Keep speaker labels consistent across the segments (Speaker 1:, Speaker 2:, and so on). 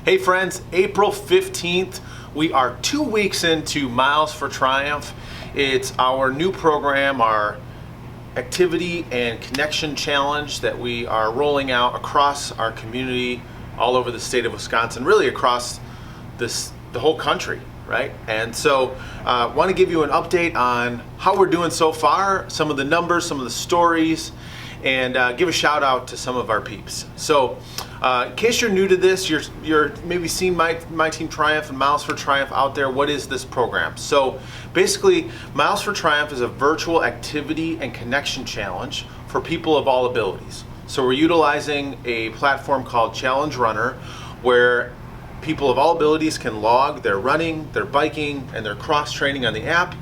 Speaker 1: Hey friends, April 15th, we are 2 weeks into Miles for Triumph. It's our new program, our activity and connection challenge that we are rolling out across our community all over the state of Wisconsin, really across the whole country, right? And so I want to give you an update on how we're doing so far, some of the numbers, some of the stories, and give a shout out to some of our peeps. So in case you're new to this, you're maybe seen My Team Triumph and Miles for Triumph out there. What is this program? So basically, Miles for Triumph is a virtual activity and connection challenge for people of all abilities. So we're utilizing a platform called Challenge Runner, where people of all abilities can log their running, their biking, and their cross training on the app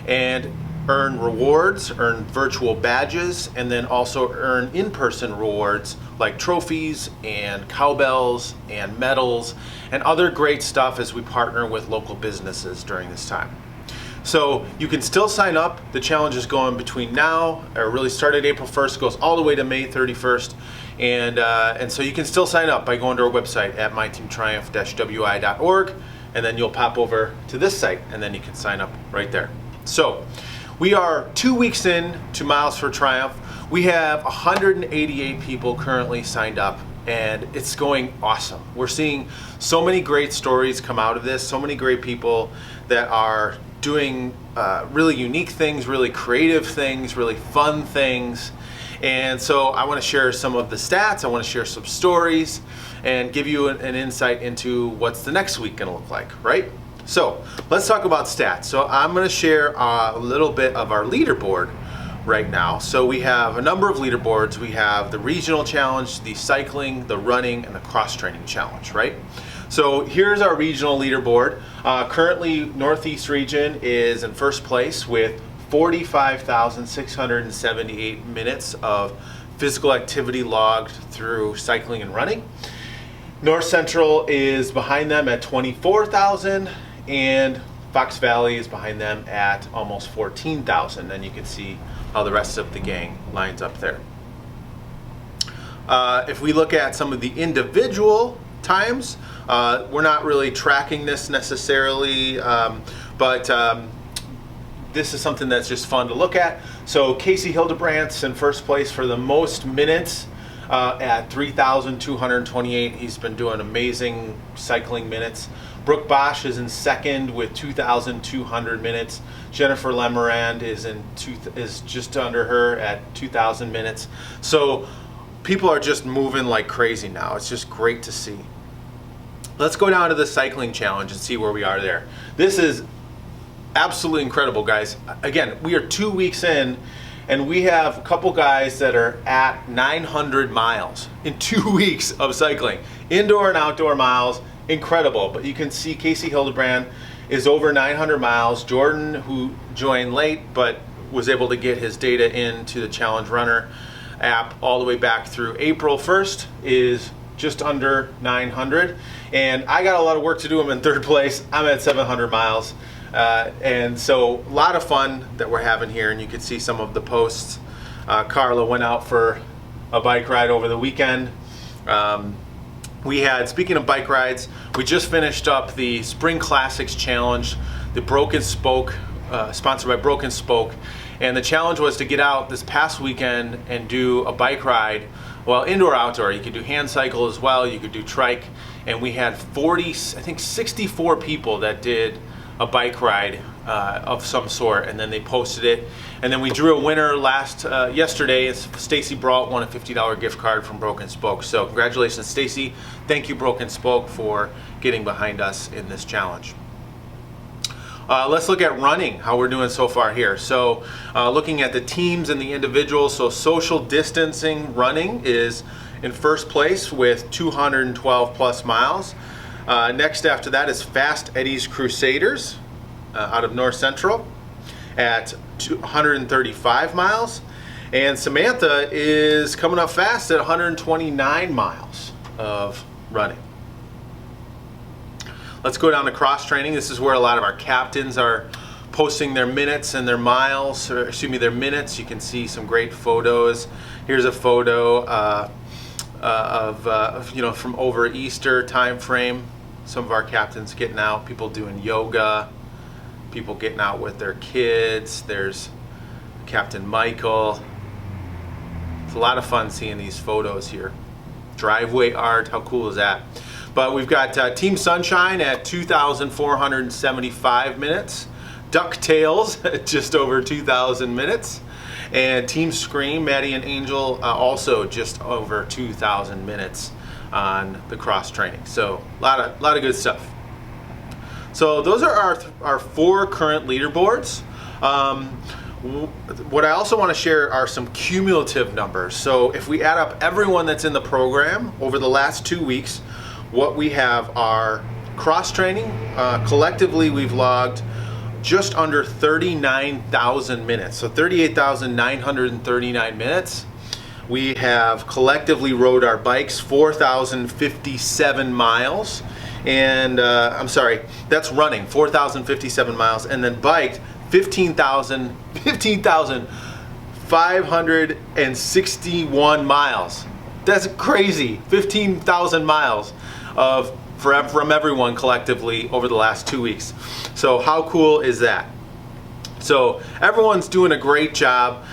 Speaker 1: and earn rewards, earn virtual badges, and then also earn in-person rewards like trophies and cowbells and medals and other great stuff as we partner with local businesses during this time. So you can still sign up. The challenge is going between now, or really started April 1st, goes all the way to May 31st. And so you can still sign up by going to our website at myteamtriumph-wi.org, and then you'll pop over to this site, and then you can sign up right there. So we are 2 weeks in to Miles for Triumph. We have 188 people currently signed up, and it's going awesome. We're seeing so many great stories come out of this, so many great people that are doing really unique things, really creative things, really fun things. And so I want to share some of the stats, I want to share some stories, and give you an insight into what's the next week going to look like, right? So let's talk about stats. So I'm going to share a little bit of our leaderboard right now. So we have a number of leaderboards. We have the regional challenge, the cycling, the running, and the cross training challenge, right? So here's our regional leaderboard. Currently, Northeast region is in first place with 45,678 minutes of physical activity logged through cycling and running. North Central is behind them at 24,000, and Fox Valley is behind them at almost 14,000. And you can see how the rest of the gang lines up there. If we look at some of the individual times, we're not really tracking this necessarily, but this is something that's just fun to look at. So Casey Hildebrandt's in first place for the most minutes at 3,228. He's been doing amazing cycling minutes. Brooke Bosch is in second with 2,200 minutes. Jennifer Lemerand is just under her at 2,000 minutes. So people are just moving like crazy now. It's just great to see. Let's go down to the cycling challenge and see where we are there. This is absolutely incredible, guys. Again, we are 2 weeks in, and we have a couple guys that are at 900 miles in 2 weeks of cycling. Indoor and outdoor miles, incredible. But you can see Casey Hildebrandt is over 900 miles. Jordan, who joined late but was able to get his data into the Challenge Runner app all the way back through April 1st, is just under 900. And I got a lot of work to do. I'm in third place. I'm at 700 miles. And so a lot of fun that we're having here, and you can see some of the posts. Carla went out for a bike ride over the weekend. We had, speaking of bike rides, we just finished up the Spring Classics Challenge, the Broken Spoke, sponsored by Broken Spoke. And the challenge was to get out this past weekend and do a bike ride, well, indoor, outdoor. You could do hand cycle as well, you could do trike. And we had 64 people that did a bike ride of some sort, and then they posted it. And then we drew a winner yesterday. Stacy Brault won a $50 gift card from Broken Spoke. So congratulations, Stacy. Thank you, Broken Spoke, for getting behind us in this challenge. Let's look at running, how we're doing so far here. So looking at the teams and the individuals, so social distancing running is in first place with 212 plus miles. Next after that is Fast Eddie's Crusaders out of North Central at 135 miles. And Samantha is coming up fast at 129 miles of running. Let's go down to cross training. This is where a lot of our captains are posting their minutes and their miles, or excuse me, their minutes. You can see some great photos. Here's a photo from over Easter time frame. Some of our captains getting out, people doing yoga, people getting out with their kids. There's Captain Michael. It's a lot of fun seeing these photos here. Driveway art, how cool is that? But we've got Team Sunshine at 2,475 minutes. DuckTales at just over 2,000 minutes. And Team Scream, Maddie and Angel, also just over 2,000 minutes on the cross training. So a lot of good stuff. So those are our 4 current leaderboards. What I also want to share are some cumulative numbers. So if we add up everyone that's in the program over the last 2 weeks, what we have are cross training. Collectively, we've logged just under 39,000 minutes, so 38,939 minutes. We have collectively rode our bikes 4,057 miles, and I'm sorry, that's running 4,057 miles, and then biked 15,561 miles. That's crazy. 15,000 miles from everyone collectively over the last 2 weeks. So how cool is that? So everyone's doing a great job.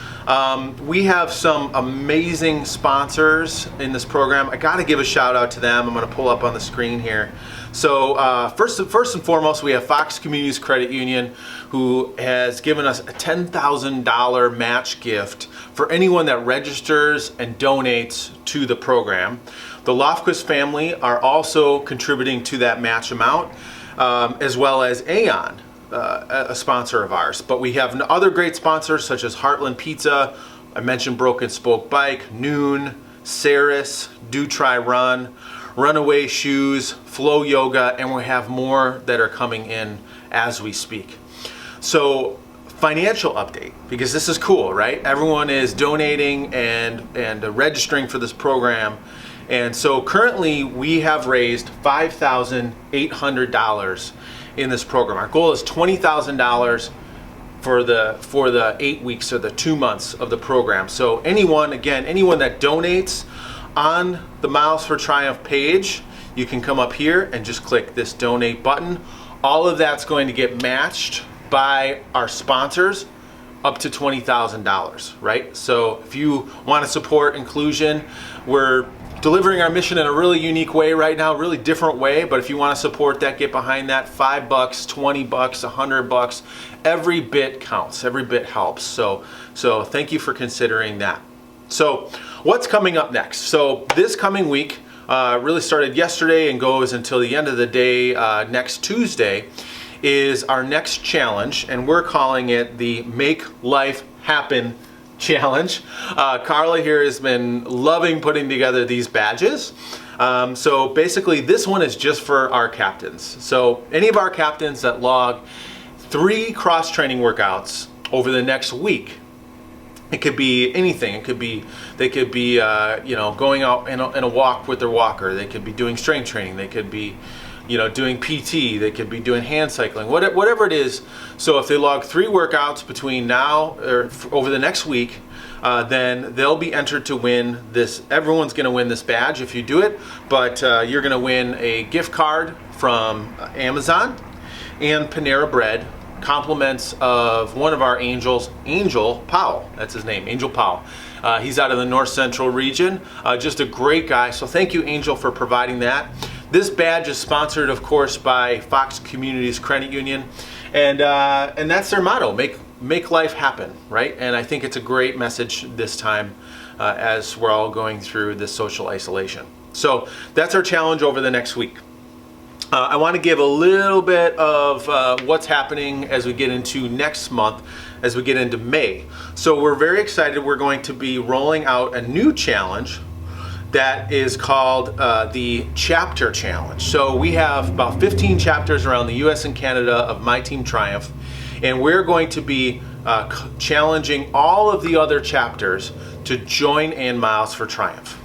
Speaker 1: We have some amazing sponsors in this program. I got to give a shout out to them. I'm going to pull up on the screen here. So first and foremost, we have Fox Communities Credit Union, who has given us a $10,000 match gift for anyone that registers and donates to the program. The Lofquist family are also contributing to that match amount, as well as Aon, a sponsor of ours. But we have other great sponsors such as Heartland Pizza, I mentioned Broken Spoke Bike, Noon, Ceres, Do Try Run, Runaway Shoes, Flow Yoga, and we have more that are coming in as we speak. So financial update, because this is cool, right? Everyone is donating and registering for this program. And so currently we have raised $5,800 in this program. Our goal is $20,000 for the 8 weeks or the 2 months of the program. So anyone that donates on the Miles for Triumph page, you can come up here and just click this donate button. All of that's going to get matched by our sponsors up to $20,000, right? So if you want to support inclusion, we're delivering our mission in a really unique way right now, really different way. But if you want to support that, get behind that. $5, $20, $100, every bit counts. Every bit helps. So thank you for considering that. So what's coming up next? So this coming week really started yesterday and goes until the end of the day next Tuesday is our next challenge, and we're calling it the Make Life Happen Challenge. Carla here has been loving putting together these badges. So basically this one is just for our captains. So any of our captains that log 3 cross training workouts over the next week, it could be anything. They could be going out in a walk with their walker. They could be doing strength training. They could be doing PT, they could be doing hand cycling, whatever it is. So if they log 3 workouts between now or over the next week, then they'll be entered to win this. Everyone's going to win this badge if you do it, but you're going to win a gift card from Amazon and Panera Bread, compliments of one of our angels, Angel Powell. That's his name, Angel Powell. He's out of the North Central region, just a great guy. So thank you, Angel, for providing that. This badge is sponsored, of course, by Fox Communities Credit Union, and that's their motto: make life happen, right? And I think it's a great message this time as we're all going through this social isolation. So that's our challenge over the next week. I want to give a little bit of what's happening as we get into next month, as we get into May. So we're very excited. We're going to be rolling out a new challenge that is called the Chapter Challenge. So we have about 15 chapters around the US and Canada of My Team Triumph, and we're going to be challenging all of the other chapters to join in Miles for Triumph.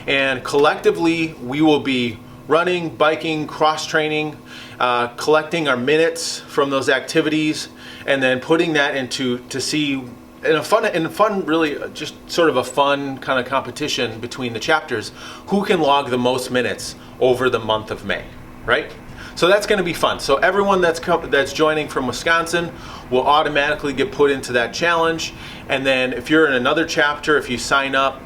Speaker 1: And collectively, we will be running, biking, cross-training, collecting our minutes from those activities, and then putting that into to see in a fun, really just sort of a fun kind of competition between the chapters, who can log the most minutes over the month of May, right? So that's going to be fun. So everyone that's joining from Wisconsin will automatically get put into that challenge. And then if you're in another chapter, if you sign up,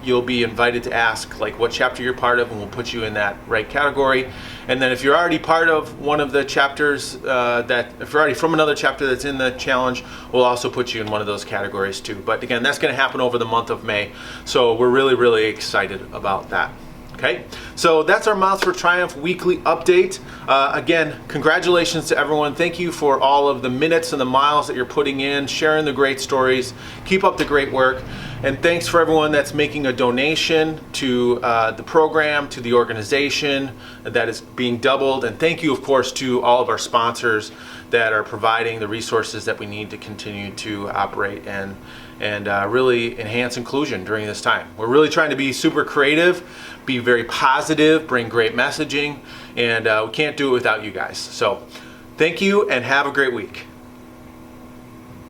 Speaker 1: you'll be invited to ask like what chapter you're part of, and we'll put you in that right category. And then if you're already part of one of the chapters, if you're already from another chapter that's in the challenge, we'll also put you in one of those categories too. But again, that's going to happen over the month of May. So we're really, really excited about that. Okay, so that's our Miles for Triumph weekly update. Again, congratulations to everyone. Thank you for all of the minutes and the miles that you're putting in, sharing the great stories. Keep up the great work. And thanks for everyone that's making a donation to the program, to the organization that is being doubled. And thank you, of course, to all of our sponsors that are providing the resources that we need to continue to operate and really enhance inclusion during this time. We're really trying to be super creative, be very positive, bring great messaging, and we can't do it without you guys. So thank you and have a great week.